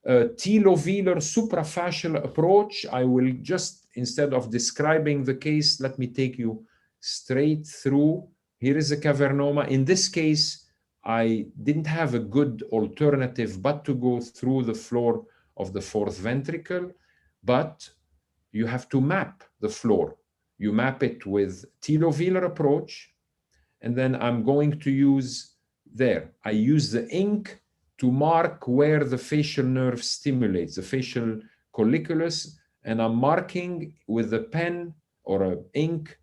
T-lovelar suprafascial approach, I will just, instead of describing the case, let me take you straight through. Here is a cavernoma. In this case, I didn't have a good alternative but to go through the floor of the fourth ventricle, but you have to map the floor. You map it with T-lovelar approach, and then I'm going to use there. I use the ink to mark where the facial nerve stimulates, the facial colliculus, and I'm marking with a pen or an ink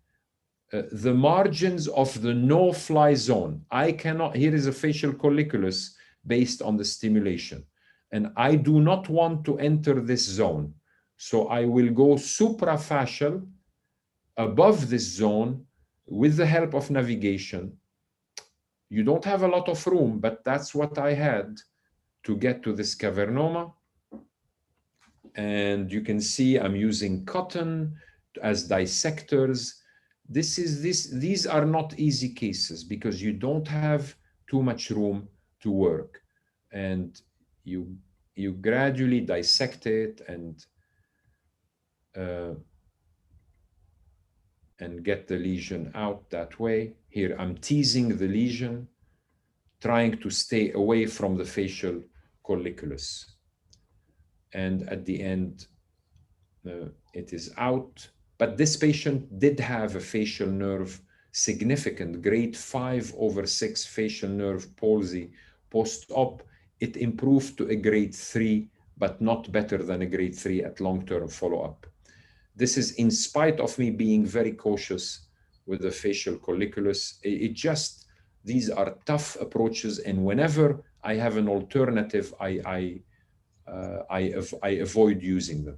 the margins of the no-fly zone. I cannot, here is a facial colliculus based on the stimulation, and I do not want to enter this zone. So I will go suprafascial above this zone with the help of navigation. You don't have a lot of room, but that's what I had to get to this cavernoma. And you can see I'm using cotton as dissectors. These are not easy cases because you don't have too much room to work, and you gradually dissect it and get the lesion out that way. Here I'm teasing the lesion, trying to stay away from the facial colliculus, and at the end it is out. But this patient did have a facial nerve, significant grade 5/6 facial nerve palsy post-op. It improved to a grade 3, but not better than a grade 3 at long-term follow-up. This is in spite of me being very cautious with the facial colliculus. These are tough approaches, and whenever I have an alternative, I avoid using them.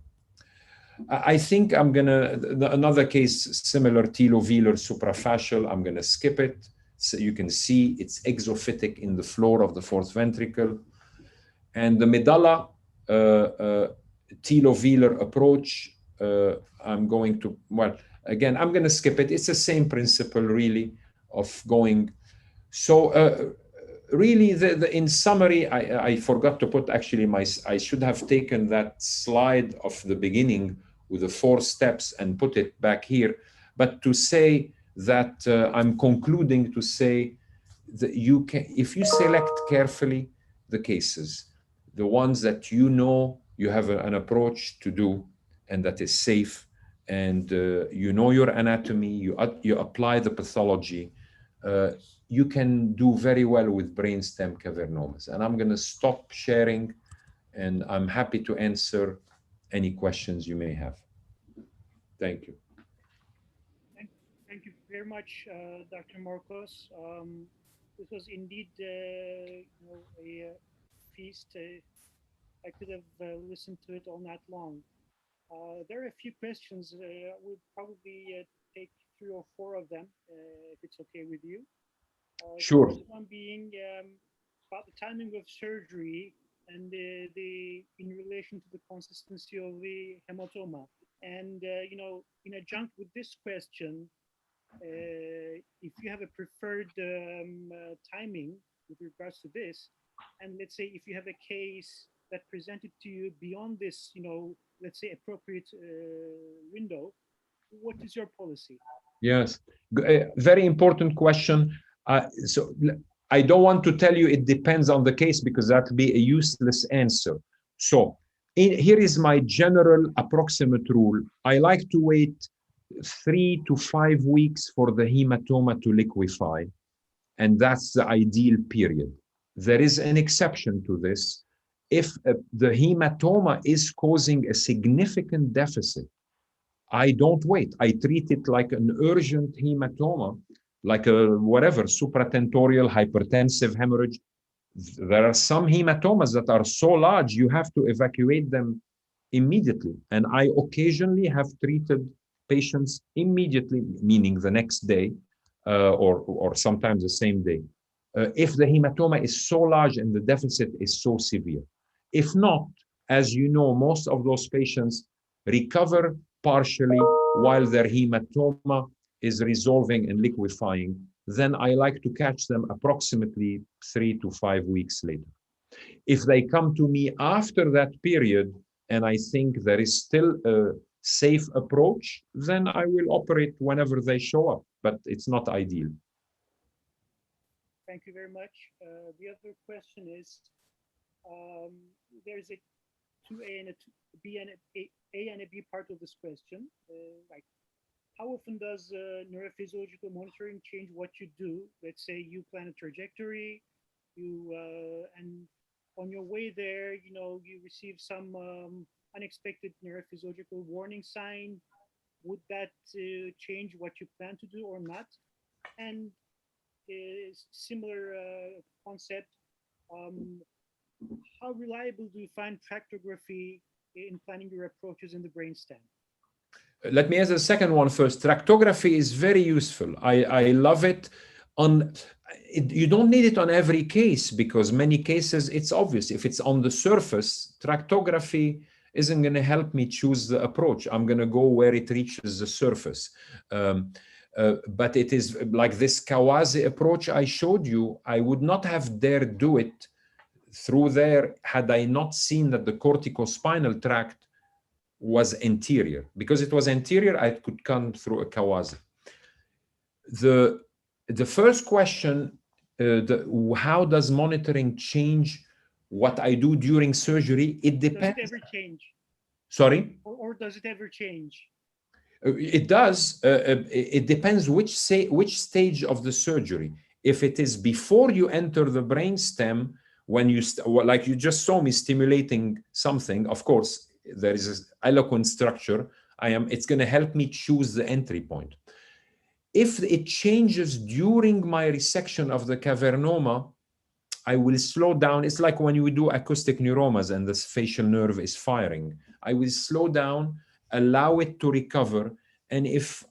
I think I'm gonna, another case similar, T-lovelar suprafascial, I'm gonna skip it. So you can see it's exophytic in the floor of the fourth ventricle. And the medulla T-lovelar approach, I'm going to, well, again, I'm gonna skip it. It's the same principle really of going. So really, in summary, I forgot to put actually I should have taken that slide of the beginning with the 4 steps and put it back here. But to say that I'm concluding to say that you can, if you select carefully the cases, the ones that you know you have an approach to do and that is safe, and you know your anatomy, you apply the pathology, you can do very well with brainstem cavernomas. And I'm going to stop sharing, and I'm happy to answer any questions you may have. Thank you. Thank you very much, Dr. Morcos. This was indeed a feast. I could have listened to it all night long. There are a few questions. We'll probably take 3 or 4 of them, if it's okay with you. Sure. The first one being about the timing of surgery and in relation to the consistency of the hematoma. And in adjunct with this question, if you have a preferred timing with regards to this, and let's say if you have a case that presented to you beyond this, let's say appropriate window, what is your policy? Yes, very important question. So I don't want to tell you it depends on the case because that would be a useless answer. So here is my general approximate rule. I like to wait 3 to 5 weeks for the hematoma to liquefy, and that's the ideal period. There is an exception to this. If the hematoma is causing a significant deficit, I don't wait. I treat it like an urgent hematoma, like a whatever, supratentorial hypertensive hemorrhage. There are some hematomas that are so large, you have to evacuate them immediately. And I occasionally have treated patients immediately, meaning the next day, or sometimes the same day, if the hematoma is so large and the deficit is so severe. If not, as you know, most of those patients recover partially while their hematoma is resolving and liquefying. Then I like to catch them approximately 3 to 5 weeks later. If they come to me after that period and I think there is still a safe approach, then I will operate whenever they show up, but it's not ideal. Thank you very much. The other question is, there's a 2A and a B and A and a B part of this question. Like, how often does neurophysiological monitoring change what you do? Let's say you plan a trajectory, and on your way there, you receive some unexpected neurophysiological warning sign. Would that change what you plan to do or not? And similar concept, how reliable do you find tractography in planning your approaches in the brainstem? Let me answer the second one first. Tractography is very useful. I love it. You don't need it on every case because many cases it's obvious. If it's on the surface, tractography isn't going to help me choose the approach. I'm going to go where it reaches the surface. But it is like this Kawase approach I showed you. I would not have dared do it through there had I not seen that the corticospinal tract was anterior. Because it was anterior, I could come through a Kawase. The first question, how does monitoring change what I do during surgery? It depends. Does it ever change? Sorry? Or does it ever change? It does. It depends which stage of the surgery. If it is before you enter the brainstem, when you like you just saw me stimulating something, of course there is an eloquent structure. It's going to help me choose the entry point. If it changes during my resection of the cavernoma, I will slow down. It's like when you do acoustic neuromas and the facial nerve is firing. I will slow down, allow it to recover. And if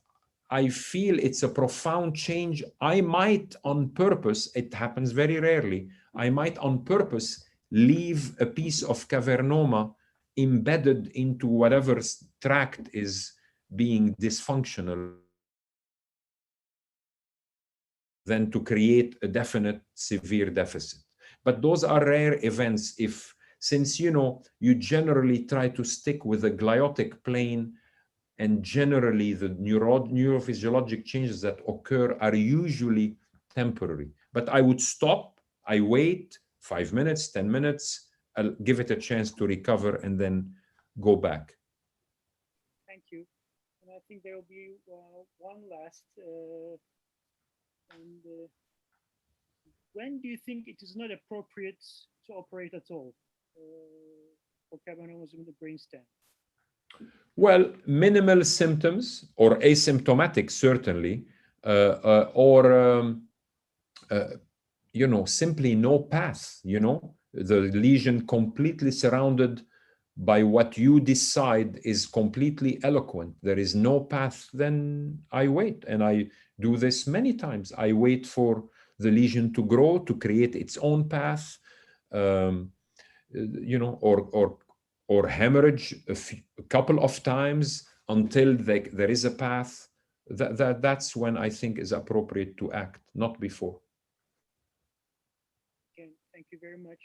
I feel it's a profound change, I might on purpose, it happens very rarely, I might on purpose leave a piece of cavernoma embedded into whatever tract is being dysfunctional than to create a definite severe deficit. But those are rare events since you generally try to stick with the gliotic plane, and generally the neurophysiologic changes that occur are usually temporary. But I would stop, I wait 5 minutes, 10 minutes, I'll give it a chance to recover and then go back. Thank you. And I think there will be one last. When do you think it is not appropriate to operate at all for cavernomas in the brainstem? Well, minimal symptoms or asymptomatic, certainly, simply no path, the lesion completely surrounded by what you decide is completely eloquent. There is no path, then I wait. And I do this many times. I wait for the lesion to grow, to create its own path, or hemorrhage a couple of times until there is a path. that's when I think is appropriate to act, not before. Again, thank you very much.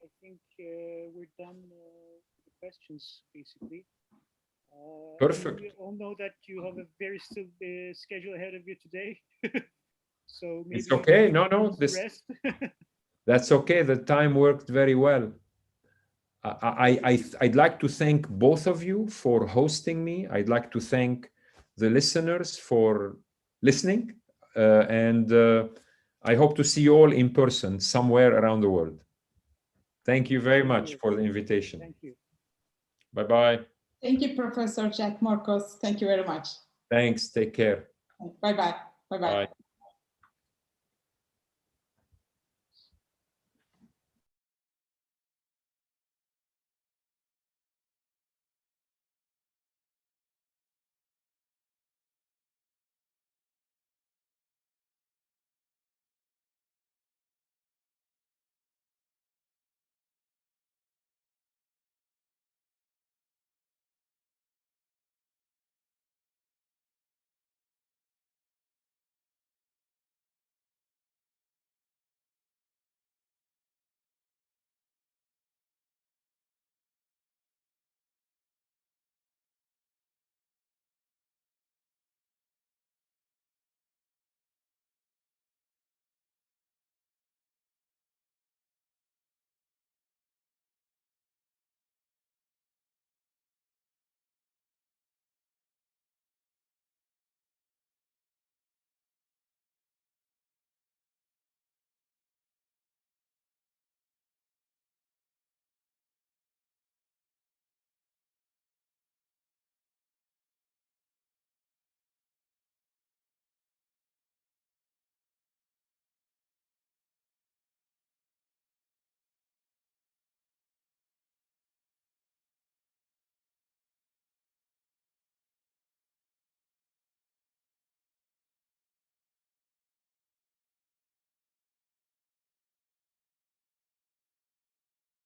I think we're done with the questions, basically. Perfect. We all know that you have a very still schedule ahead of you today. So maybe It's okay. No, rest. That's okay. The time worked very well. I'd like to thank both of you for hosting me. I'd like to thank the listeners for listening. And I hope to see you all in person somewhere around the world. Thank you very much for the invitation. Thank you. Bye-bye. Thank you, Professor Jack Marcos. Thank you very much. Thanks. Take care. Bye-bye. Bye-bye. Bye.